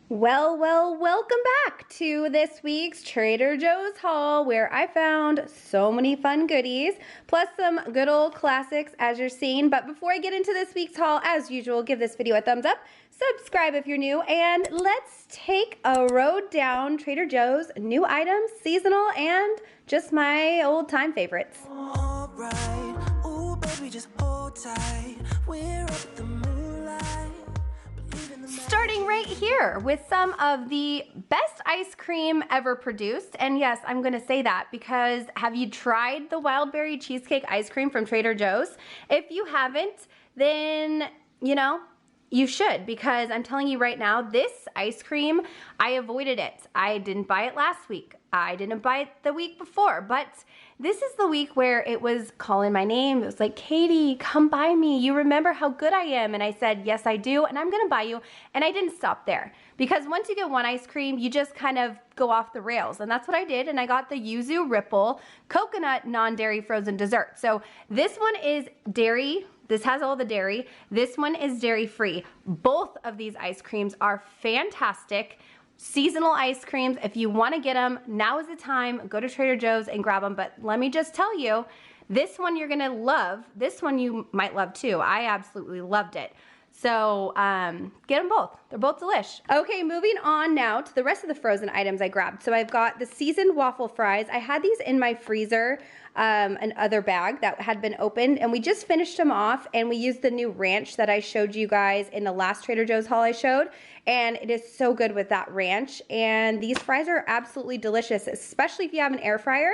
Welcome back to this week's Trader Joe's haul, where I found so many fun goodies, plus some good old classics as you're seeing. But before I get into this week's haul, as usual, give this video a thumbs up, subscribe if you're new, and let's take a road down Trader Joe's new items, seasonal, and just my old time favorites. All right. Ooh, baby, just hold tight. We're up at the moonlight. Starting right here with some of the best ice cream ever produced. And yes, I'm gonna say that because have you tried the wild berry cheesecake ice cream from Trader Joe's? If you haven't, then you should, because I'm telling you right now, this ice cream, I avoided it. I didn't buy it last week. I didn't buy it the week before, but this is the week where it was calling my name. It was like, Katie, come buy me. You remember how good I am? And I said, yes, I do, and I'm gonna buy you. And I didn't stop there, because once you get one ice cream, you just kind of go off the rails. And that's what I did, and I got the Yuzu Ripple Coconut Non-Dairy Frozen Dessert. So this one is dairy. This has all the dairy. This one is dairy-free. Both of these ice creams are fantastic. Seasonal ice creams. If you want to get them, now is the time. Go to Trader Joe's and grab them. But let me just tell you, this one you're going to love. This one you might love too. I absolutely loved it. So get them both. They're both delish. Okay, moving on now to the rest of the frozen items I grabbed. So I've got the seasoned waffle fries. I had these in my freezer, an other bag that had been opened, and we just finished them off, and we used the new ranch that I showed you guys in the last Trader Joe's haul I showed, and it is so good with that ranch. And these fries are absolutely delicious, especially if you have an air fryer.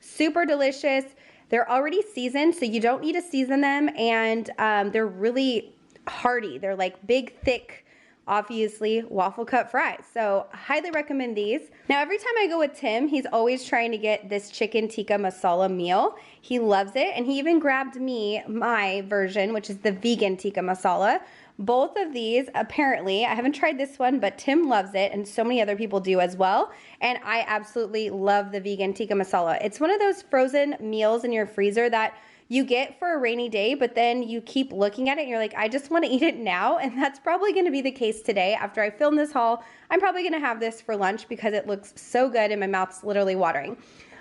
Super delicious. They're already seasoned, so you don't need to season them, and they're really hearty. They're like big, thick, obviously waffle cut fries. So highly recommend these. Now every time I go with Tim, he's always trying to get this chicken tikka masala meal. He loves it, and he even grabbed me my version, which is the vegan tikka masala. Both of these, apparently, I haven't tried this one, but Tim loves it, and so many other people do as well. And I absolutely love the vegan tikka masala. It's one of those frozen meals in your freezer that you get for a rainy day, but then you keep looking at it and you're like, I just want to eat it now. And that's probably going to be the case today. After I film this haul, I'm probably going to have this for lunch because it looks so good and my mouth's literally watering.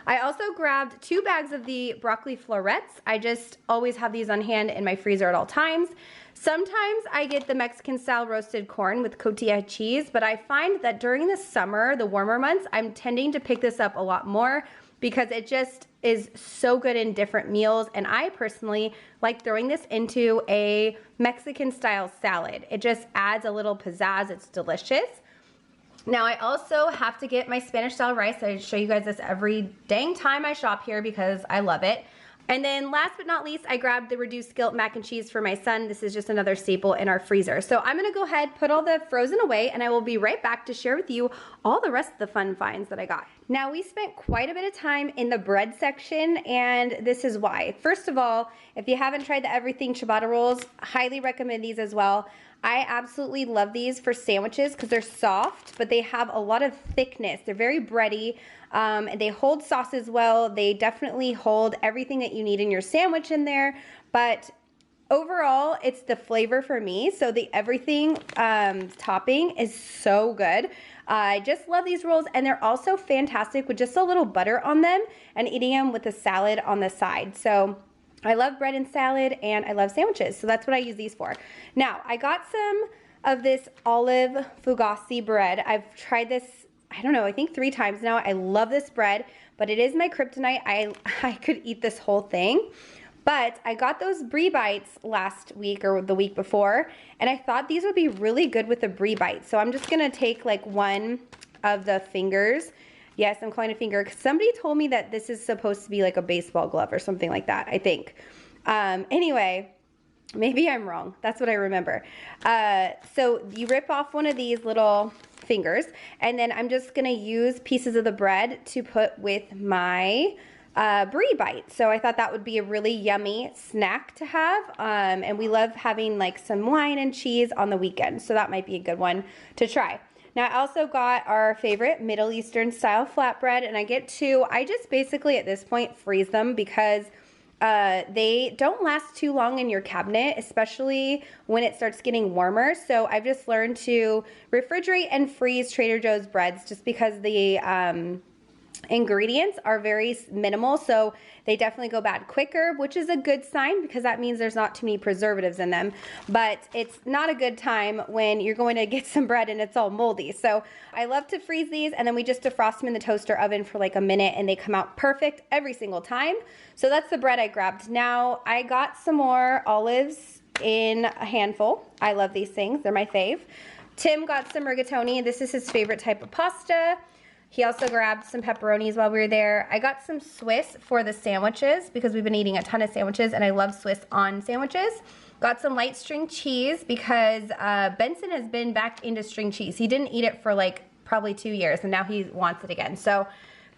I also grabbed 2 bags of the broccoli florets. I just always have these on hand in my freezer at all times. Sometimes I get the Mexican style roasted corn with cotija cheese, but I find that during the summer, the warmer months, I'm tending to pick this up a lot more because it just is so good in different meals, and I personally like throwing this into a Mexican style salad. It just adds a little pizzazz. It's delicious. Now I also have to get my Spanish style rice. I show you guys this every dang time I shop here because I love it. And then last but not least, I grabbed the reduced guilt mac and cheese for my son. This is just another staple in our freezer. So I'm gonna go ahead, put all the frozen away, and I will be right back to share with you all the rest of the fun finds that I got. Now we spent quite a bit of time in the bread section, and this is why. First of all, if you haven't tried the everything ciabatta rolls, highly recommend these as well. I absolutely love these for sandwiches because they're soft, but they have a lot of thickness. They're very bready. They hold sauces well. They definitely hold everything that you need in your sandwich in there. But overall, it's the flavor for me. So the everything topping is so good. I just love these rolls, and they're also fantastic with just a little butter on them and eating them with a salad on the side. So I love bread and salad, and I love sandwiches, so that's what I use these for. Now, I got some of this olive fugazi bread. I've tried this, I don't know, I think 3 times now. I love this bread, but it is my kryptonite. I could eat this whole thing. But I got those brie bites last week or the week before, and I thought these would be really good with the brie bites. So I'm just gonna take like one of the fingers. Yes, I'm calling it a finger because somebody told me that this is supposed to be like a baseball glove or something like that, I think. Anyway, maybe I'm wrong. That's what I remember. So you rip off one of these little fingers, and then I'm just gonna use pieces of the bread to put with my brie bite. So I thought that would be a really yummy snack to have. And we love having like some wine and cheese on the weekend. So that might be a good one to try. Now I also got our favorite Middle Eastern style flatbread, and I get 2. I just basically at this point freeze them because They don't last too long in your cabinet, especially when it starts getting warmer. So I've just learned to refrigerate and freeze Trader Joe's breads just because the ingredients are very minimal, so they definitely go bad quicker, which is a good sign because that means there's not too many preservatives in them. But it's not a good time when you're going to get some bread and it's all moldy. So I love to freeze these, and then we just defrost them in the toaster oven for like a minute, and they come out perfect every single time. So that's the bread I grabbed. Now I got some more olives in a handful. I love these things, they're my fave. Tim got some rigatoni. This is his favorite type of pasta. He also grabbed some pepperonis while we were there. I got some Swiss for the sandwiches because we've been eating a ton of sandwiches, and I love Swiss on sandwiches. Got some light string cheese because Benson has been back into string cheese. He didn't eat it for like probably 2 years, and now he wants it again. So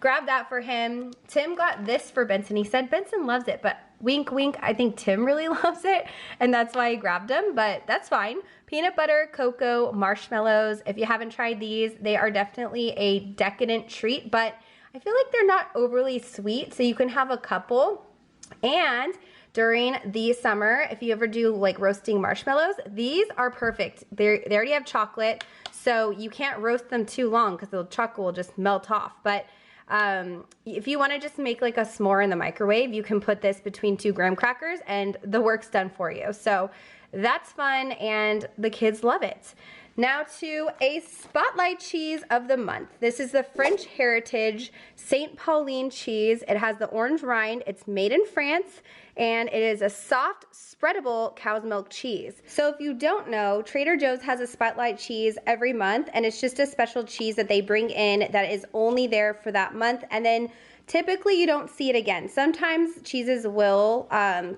grab that for him. Tim got this for Benson. He said Benson loves it, but wink, wink, I think Tim really loves it, and that's why I grabbed them, but that's fine. Peanut butter, cocoa, marshmallows. If you haven't tried these, they are definitely a decadent treat, but I feel like they're not overly sweet, so you can have a couple. And during the summer, if you ever do like roasting marshmallows, these are perfect. They already have chocolate, so you can't roast them too long because the chocolate will just melt off. But if you want to just make like a s'more in the microwave, you can put this between 2 graham crackers and the work's done for you. So that's fun, and the kids love it. Now to a spotlight cheese of the month. This is the French Heritage St. Pauline cheese. It has the orange rind. It's made in France, and it is a soft, spreadable cow's milk cheese. So if you don't know, Trader Joe's has a spotlight cheese every month, and it's just a special cheese that they bring in that is only there for that month, and then typically you don't see it again. Sometimes cheeses will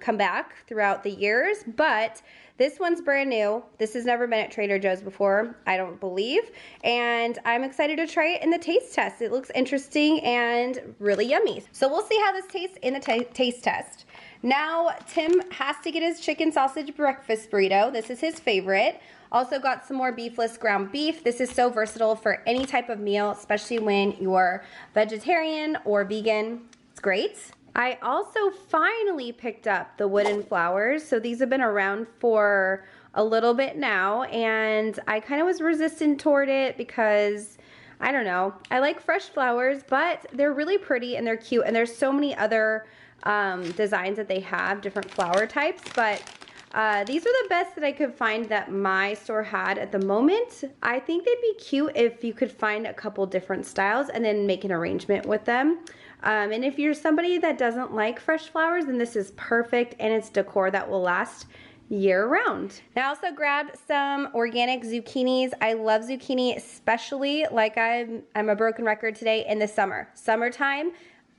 come back throughout the years, but this one's brand new. This has never been at Trader Joe's before, I don't believe, and I'm excited to try it in the taste test. It looks interesting and really yummy. So we'll see how this tastes in the taste test. Now, Tim has to get his chicken sausage breakfast burrito. This is his favorite. Also got some more beefless ground beef. This is so versatile for any type of meal, especially when you're vegetarian or vegan. It's great. I also finally picked up the wooden flowers. So these have been around for a little bit now, and I kind of was resistant toward it because, I don't know, I like fresh flowers, but they're really pretty and they're cute, and there's so many other designs that they have, different flower types, but these are the best that I could find that my store had at the moment. I think they'd be cute if you could find a couple different styles and then make an arrangement with them. And if you're somebody that doesn't like fresh flowers, then this is perfect, and it's decor that will last year round. Now I also grabbed some organic zucchinis. I love zucchini, especially like I'm a broken record today in the summer. Summertime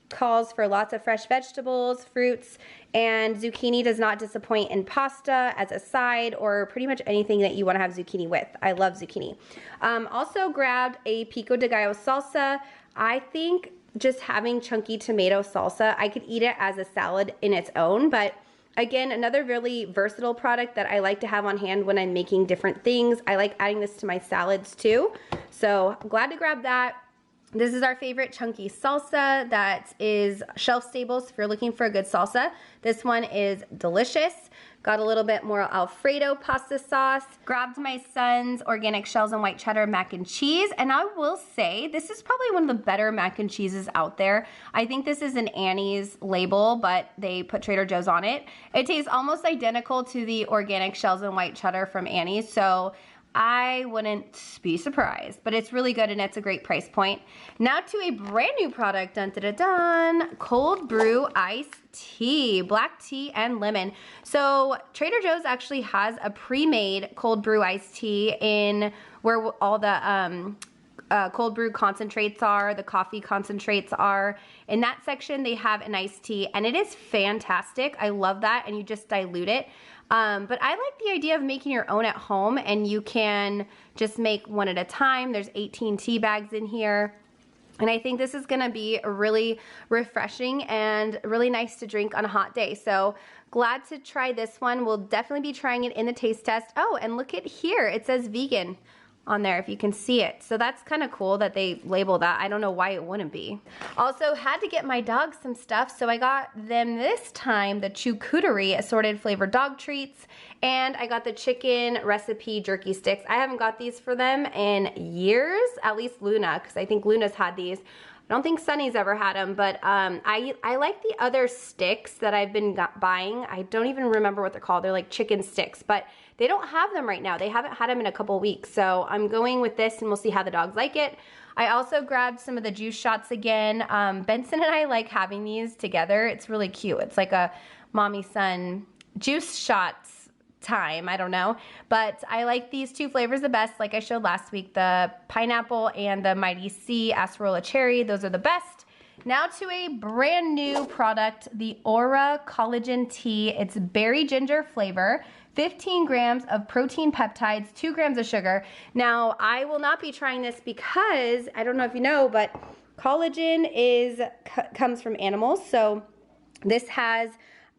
calls for lots of fresh vegetables, fruits, and zucchini does not disappoint in pasta as a side or pretty much anything that you want to have zucchini with. I love zucchini. Also grabbed a pico de gallo salsa. I think just having chunky tomato salsa, I could eat it as a salad in its own, but again, another really versatile product that I like to have on hand when I'm making different things. I like adding this to my salads too, so I'm glad to grab that. This is our favorite chunky salsa that is shelf stable, so if you're looking for a good salsa, this one is delicious. Got a little bit more Alfredo pasta sauce. Grabbed my son's organic shells and white cheddar mac and cheese, and I will say this is probably one of the better mac and cheeses out there. I think this is an Annie's label, but they put Trader Joe's on it. It tastes almost identical to the organic shells and white cheddar from Annie's, so I wouldn't be surprised, but it's really good and it's a great price point. Now to a brand new product, dun, dun, dun, dun, cold brew iced tea, black tea and lemon. So Trader Joe's actually has a pre-made cold brew iced tea in where all the cold brew concentrates are, the coffee concentrates are. In that section, they have an iced tea, and it is fantastic. I love that, and you just dilute it. But I like the idea of making your own at home, and you can just make one at a time. There's 18 tea bags in here. And I think this is gonna be really refreshing and really nice to drink on a hot day. So glad to try this one. We'll definitely be trying it in the taste test. Oh, and look at here, it says vegan. on there if you can see it. So that's kind of cool that they label that. I don't know why it wouldn't be. Also had to get my dogs some stuff, so I got them this time the charcuterie assorted flavored dog treats, and I got the chicken recipe jerky sticks. I haven't got these for them in years, at least Luna, because I think Luna's had these. I don't think Sunny's ever had them, but I like the other sticks that I've been buying. I don't even remember what they're called. They're like chicken sticks, but they don't have them right now. They haven't had them in a couple weeks, so I'm going with this and we'll see how the dogs like it. I also grabbed some of the juice shots again. Benson and I like having these together. It's really cute. It's like a mommy-son juice shots time, I don't know. But I like these two flavors the best, like I showed last week, the pineapple and the Mighty C acerola cherry. Those are the best. Now to a brand new product, the Aura Collagen Tea. It's berry ginger flavor. 15 grams of protein peptides, 2 grams of sugar. Now, I will not be trying this because, I don't know if you know, but collagen comes from animals. So this has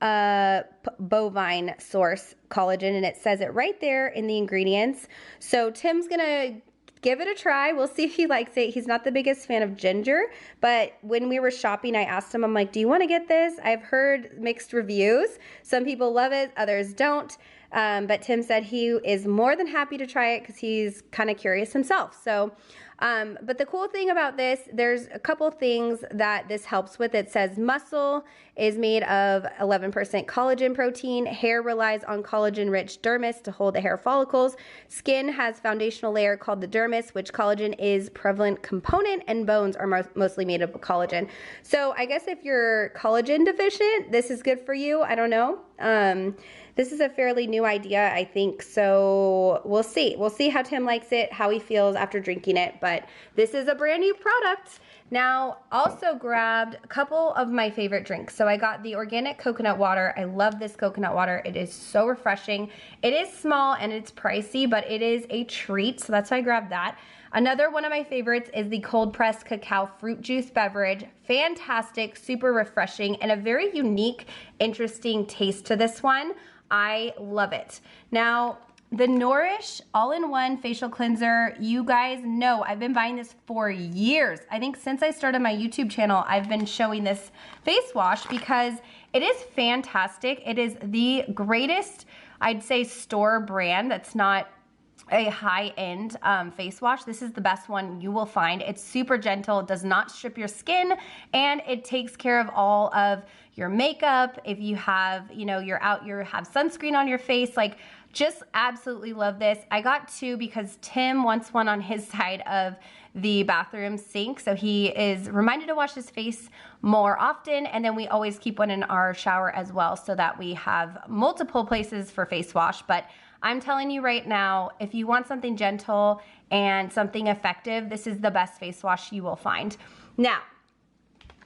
bovine source collagen, and it says it right there in the ingredients. So Tim's gonna give it a try. We'll see if he likes it. He's not the biggest fan of ginger, but when we were shopping, I asked him, I'm like, do you want to get this? I've heard mixed reviews. Some people love it, others don't. But Tim said he is more than happy to try it because he's kind of curious himself. So, but the cool thing about this, there's a couple things that this helps with. It says muscle is made of 11% collagen protein. Hair relies on collagen-rich dermis to hold the hair follicles. Skin has foundational layer called the dermis, which collagen is prevalent component, and bones are mostly made of collagen. So I guess if you're collagen deficient, this is good for you. I don't know. This is a fairly new idea, I think, so we'll see. We'll see how Tim likes it, how he feels after drinking it, but this is a brand new product. Now, also grabbed a couple of my favorite drinks. So I got the organic coconut water. I love this coconut water. It is so refreshing. It is small and it's pricey, but it is a treat, so that's why I grabbed that. Another one of my favorites is the cold pressed cacao fruit juice beverage. Fantastic, super refreshing, and a very unique, interesting taste to this one. I love it. Now, the Nourish all-in-one facial cleanser, you guys know I've been buying this for years. I think since I started my YouTube channel, I've been showing this face wash because it is fantastic. It is the greatest, I'd say, store brand that's not a high-end face wash. This is the best one you will find. It's super gentle, does not strip your skin, and it takes care of all of your makeup. If you have, you know, you're out, you have sunscreen on your face, like, just absolutely love this. I got two because Tim wants one on his side of the bathroom sink, so he is reminded to wash his face more often, and then we always keep one in our shower as well so that we have multiple places for face wash. But I'm telling you right now, if you want something gentle and something effective, this is the best face wash you will find. Now,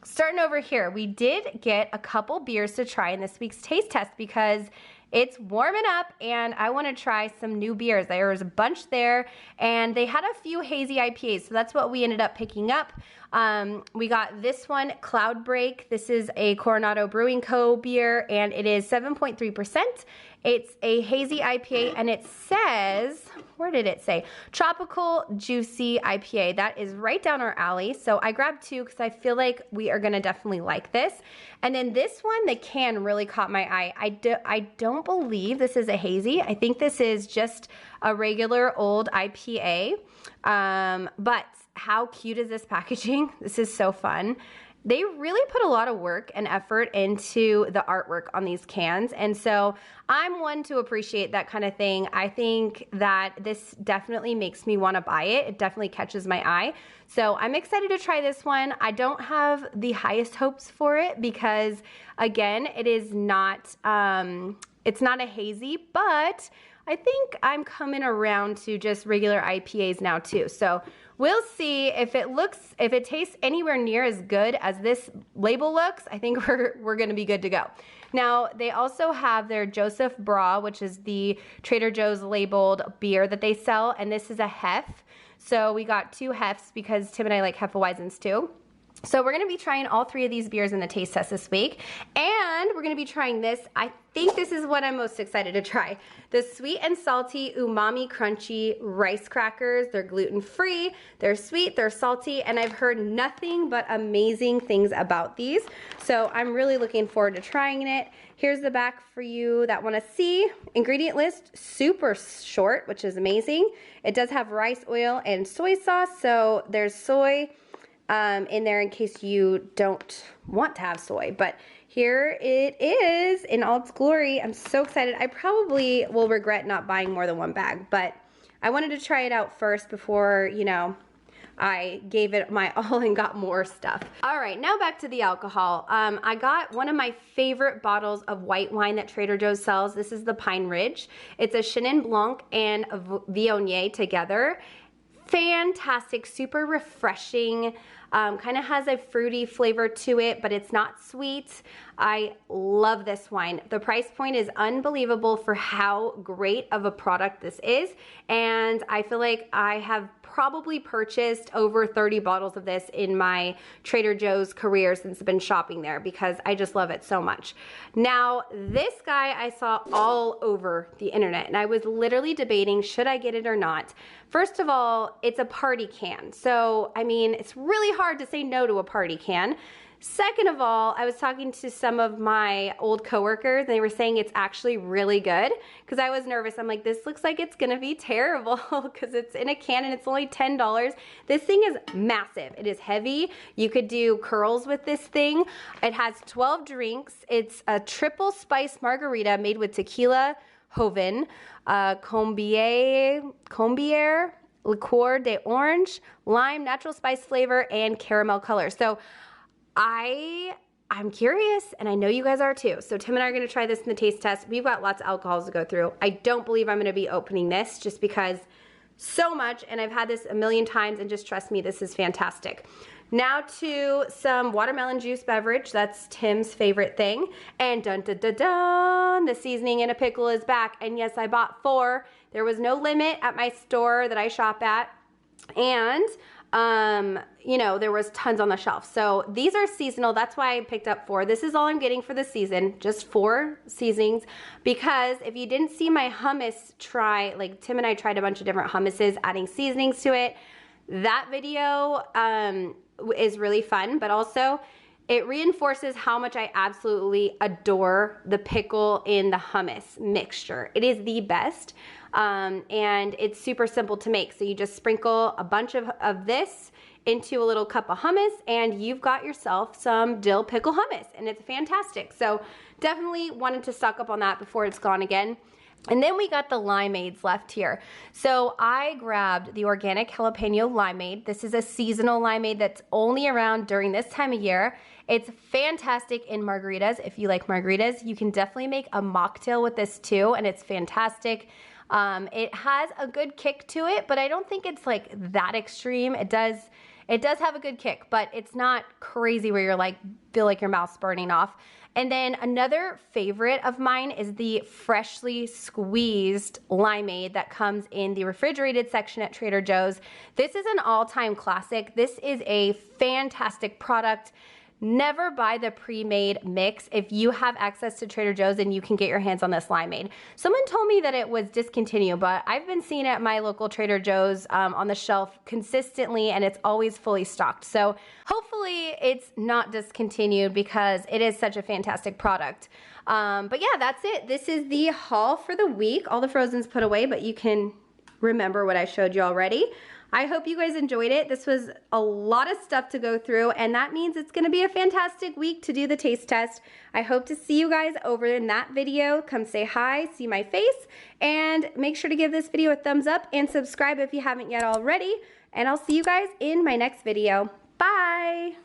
starting over here, we did get a couple beers to try in this week's taste test because it's warming up and I want to try some new beers. There was a bunch there and they had a few hazy IPAs, so that's what we ended up picking up. We got this one, Cloud Break. This is a Coronado Brewing Co. beer and it is 7.3%. It's a hazy IPA and it says, where did it say? Tropical Juicy IPA. That is right down our alley. So I grabbed two because I feel like we are gonna definitely like this. And then this one, the can really caught my eye. I don't believe this is a hazy. I think this is just a regular old IPA. But how cute is this packaging? This is so fun. They really put a lot of work and effort into the artwork on these cans, and so I'm one to appreciate that kind of thing. I think that this definitely makes me want to buy it. It definitely catches my eye. So I'm excited to try this one. I don't have the highest hopes for it because, again, it is not, it's not a hazy, but I think I'm coming around to just regular IPAs now too. So we'll see if it tastes anywhere near as good as this label looks. I think we're gonna be good to go. Now, they also have their Joseph Bra, which is the Trader Joe's labeled beer that they sell, and this is a Hef. So we got two Hefs because Tim and I like Hefeweizens too. So we're gonna be trying all 3 of these beers in the taste test this week. And we're gonna be trying this. I think this is what I'm most excited to try. The sweet and salty umami crunchy rice crackers. They're gluten-free, they're sweet, they're salty, and I've heard nothing but amazing things about these. So I'm really looking forward to trying it. Here's the back for you that wanna see. Ingredient list, super short, which is amazing. It does have rice oil and soy sauce, so there's soy in there in case you don't want to have soy. But here it is in all its glory. I'm so excited. I probably will regret not buying more than 1 bag, but I wanted to try it out first before, you know, I gave it my all and got more stuff. All right, now back to the alcohol. I got one of my favorite bottles of white wine that Trader Joe's sells. This is the Pine Ridge. It's a Chenin Blanc and a Viognier together. Fantastic, super refreshing, kind of has a fruity flavor to it, but it's not sweet. I love this wine. The price point is unbelievable for how great of a product this is, and I feel like I have probably purchased over 30 bottles of this in my Trader Joe's career since I've been shopping there because I just love it so much. Now, this guy I saw all over the internet, and I was literally debating, should I get it or not? First of all, it's a party can. So, I mean, it's really hard to say no to a party can. Second of all, I was talking to some of my old coworkers and they were saying it's actually really good because I was nervous. I'm like, this looks like it's gonna be terrible because it's in a can and it's only $10. This thing is massive. It is heavy. You could do curls with this thing. It has 12 drinks. It's a triple spice margarita made with tequila, Joven, Combier, liqueur de orange, lime, natural spice flavor, and caramel color. So I'm curious, and I know you guys are too. So Tim and I are gonna try this in the taste test. We've got lots of alcohols to go through. I don't believe I'm gonna be opening this just because so much, and I've had this a million times, and just trust me, this is fantastic. Now to some watermelon juice beverage. That's Tim's favorite thing. And dun dun dun dun, the seasoning in a pickle is back. And yes, I bought 4. There was no limit at my store that I shop at. And you know, there was tons on the shelf. So these are seasonal. That's why I picked up 4. This is all I'm getting for the season, just 4 seasonings. Because if you didn't see my hummus try, like Tim and I tried a bunch of different hummuses, adding seasonings to it. That video is really fun, but also it reinforces how much I absolutely adore the pickle in the hummus mixture. It is the best, and it's super simple to make. So you just sprinkle a bunch of this into a little cup of hummus, and you've got yourself some dill pickle hummus, and it's fantastic. So definitely wanted to stock up on that before it's gone again. And then we got the limeades left here. So I grabbed the organic jalapeno limeade. This is a seasonal limeade that's only around during this time of year. It's fantastic in margaritas. If you like margaritas, you can definitely make a mocktail with this too, and it's fantastic. It has a good kick to it, but I don't think it's like that extreme. It does have a good kick, but it's not crazy where you're like, feel like your mouth's burning off. And then another favorite of mine is the freshly squeezed limeade that comes in the refrigerated section at Trader Joe's. This is an all-time classic. This is a fantastic product. Never buy the pre-made mix if you have access to Trader Joe's and you can get your hands on this limeade. Someone told me that it was discontinued, but I've been seeing it at my local Trader Joe's on the shelf consistently, and it's always fully stocked. So hopefully it's not discontinued because it is such a fantastic product. But yeah, that's it. This is the haul for the week. All the frozen's put away, but you can remember what I showed you already. I hope you guys enjoyed it. This was a lot of stuff to go through, and that means it's gonna be a fantastic week to do the taste test. I hope to see you guys over in that video. Come say hi, see my face, and make sure to give this video a thumbs up and subscribe if you haven't yet already. And I'll see you guys in my next video. Bye.